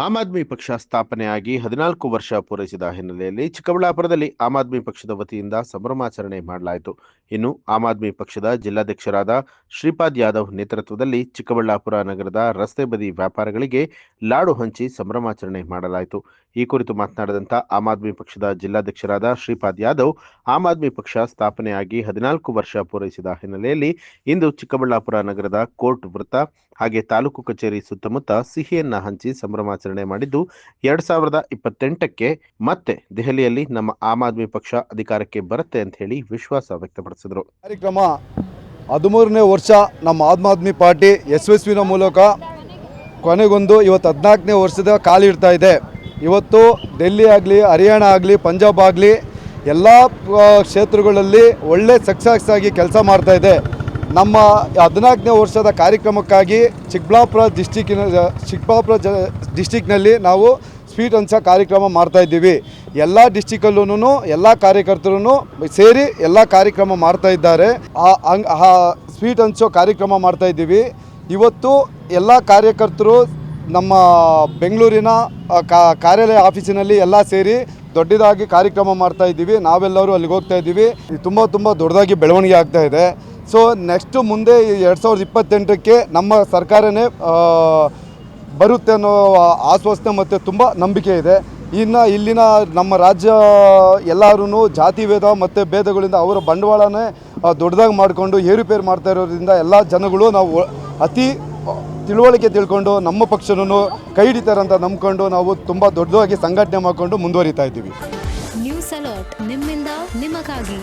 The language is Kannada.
ಆಮ್ ಆದ್ಮಿ ಪಕ್ಷ ಸ್ಥಾಪನೆಯಾಗಿ 14 ವರ್ಷ ಪೂರೈಸಿದ ಹಿನ್ನೆಲೆಯಲ್ಲಿ ಚಿಕ್ಕಬಳ್ಳಾಪುರದಲ್ಲಿ ಆಮ್ ಆದ್ಮಿ ಪಕ್ಷದ ವತಿಯಿಂದ ಸಂಭ್ರಮಾಚರಣೆ ಮಾಡಲಾಯಿತು. ಇನ್ನು ಆಮ್ ಆದ್ಮಿ ಪಕ್ಷದ ಜಿಲ್ಲಾಧ್ಯಕ್ಷರಾದ ಶ್ರೀಪಾದ್ ಯಾದವ್ ನೇತೃತ್ವದಲ್ಲಿ ಚಿಕ್ಕಬಳ್ಳಾಪುರ ನಗರದ ರಸ್ತೆ ಬದಿ ವ್ಯಾಪಾರಿಗಳಿಗೆ ಲಾಡು ಹಂಚಿ ಸಂಭ್ರಮಾಚರಣೆ ಮಾಡಲಾಯಿತು. ಈ ಕುರಿತು ಮಾತನಾಡಿದಂಥ ಆಮ್ ಆದ್ಮಿ ಪಕ್ಷದ ಜಿಲ್ಲಾಧ್ಯಕ್ಷರಾದ ಶ್ರೀಪಾದ್ ಯಾದವ್, ಆಮ್ ಆದ್ಮಿ ಪಕ್ಷ ಸ್ಥಾಪನೆಯಾಗಿ 14 ವರ್ಷ ಪೂರೈಸಿದ ಹಿನ್ನೆಲೆಯಲ್ಲಿ ಇಂದು ಚಿಕ್ಕಬಳ್ಳಾಪುರ ನಗರದ ಕೋರ್ಟ್ ವೃತ್ತ ಹಾಗೆ ತಾಲೂಕು ಕಚೇರಿ ಸುತ್ತಮುತ್ತ ಸಿಹಿಯನ್ನ ಹಂಚಿ ಸಂಭ್ರಮಾಚರಣೆ ಮಾಡಿದ್ದು, 2028ಕ್ಕೆ ಮತ್ತೆ ದೆಹಲಿಯಲ್ಲಿ ನಮ್ಮ ಆಮ್ ಆದ್ಮಿ ಪಕ್ಷ ಅಧಿಕಾರಕ್ಕೆ ಬರುತ್ತೆ ಅಂತ ಹೇಳಿ ವಿಶ್ವಾಸ ವ್ಯಕ್ತಪಡಿಸಿದರು. ಕಾರ್ಯಕ್ರಮ 13ನೇ ವರ್ಷ ನಮ್ಮ ಆಮ್ ಆದ್ಮಿ ಪಾರ್ಟಿ ಯಶಸ್ವಿನ ಮೂಲಕ ಕೊನೆಗೊಂದು ಇವತ್ತು 14ನೇ ವರ್ಷದ ಕಾಲಿಡ್ತಾ ಇದೆ. ಇವತ್ತು ಡೆಲ್ಲಿ ಆಗಲಿ, ಹರಿಯಾಣ ಆಗಲಿ, ಪಂಜಾಬ್ ಆಗಲಿ ಎಲ್ಲ ಕ್ಷೇತ್ರಗಳಲ್ಲಿ ಒಳ್ಳೆ ಸಕ್ಸಸ್ ಆಗಿ ಕೆಲಸ ಮಾಡ್ತಾ ಇದೆ. ನಮ್ಮ 14ನೇ ವರ್ಷದ ಕಾರ್ಯಕ್ರಮಕ್ಕಾಗಿ ಚಿಕ್ಕಬಳ್ಳಾಪುರ ಡಿಸ್ಟಿಕ್ನಲ್ಲಿ ನಾವು ಸ್ವೀಟ್ ಹಂಚೋ ಕಾರ್ಯಕ್ರಮ ಮಾಡ್ತಾಯಿದ್ದೀವಿ. ಎಲ್ಲ ಡಿಸ್ಟಿಕಲ್ಲೂ ಎಲ್ಲ ಕಾರ್ಯಕರ್ತರು ಸೇರಿ ಎಲ್ಲ ಕಾರ್ಯಕ್ರಮ ಮಾಡ್ತಾ ಇದ್ದಾರೆ. ಸ್ವೀಟ್ ಹಂಚೋ ಕಾರ್ಯಕ್ರಮ ಮಾಡ್ತಾಯಿದ್ದೀವಿ. ಇವತ್ತು ಎಲ್ಲ ಕಾರ್ಯಕರ್ತರು ನಮ್ಮ ಬೆಂಗಳೂರಿನ ಕಾರ್ಯಾಲಯ ಆಫೀಸಿನಲ್ಲಿ ಎಲ್ಲ ಸೇರಿ ದೊಡ್ಡದಾಗಿ ಕಾರ್ಯಕ್ರಮ ಮಾಡ್ತಾಯಿದ್ದೀವಿ. ನಾವೆಲ್ಲರೂ ಅಲ್ಲಿಗೆ ಹೋಗ್ತಾ ಇದ್ದೀವಿ. ತುಂಬ ದೊಡ್ಡದಾಗಿ ಬೆಳವಣಿಗೆ ಆಗ್ತಾ ಇದೆ. ಸೊ ನೆಕ್ಸ್ಟು ಮುಂದೆ 2028ಕ್ಕೆ ನಮ್ಮ ಸರ್ಕಾರನೇ ಬರುತ್ತೆ ಅನ್ನೋ ಆಶ್ವಾಸನೆ ಮತ್ತು ತುಂಬ ನಂಬಿಕೆ ಇದೆ. ಇನ್ನು ಇಲ್ಲಿನ ನಮ್ಮ ರಾಜ್ಯ ಎಲ್ಲರೂ ಜಾತಿಭೇದ ಮತ್ತು ಭೇದಗಳಿಂದ ಅವರ ಬಂಡವಾಳನೇ ದೊಡ್ಡದಾಗಿ ಮಾಡಿಕೊಂಡು ಏರುಪೇರು ಮಾಡ್ತಾ ಇರೋದ್ರಿಂದ ಎಲ್ಲ ಜನಗಳು ನಾವು ಅತಿ ತಿಳುವಳಿಕೆ ತಿಳ್ಕೊಂಡು ನಮ್ಮ ಪಕ್ಷನೂ ಕೈ ಹಿಡಿತಾರೆ ಅಂತ ನಂಬ್ಕೊಂಡು ನಾವು ತುಂಬ ದೊಡ್ಡದಾಗಿ ಸಂಘಟನೆ ಮಾಡಿಕೊಂಡು ಮುಂದುವರಿತಾ ಇದ್ದೀವಿ. ನ್ಯೂಸ್ ಅಲರ್ಟ್ ನಿಮ್ಮಿಂದ ನಿಮಗಾಗಿ.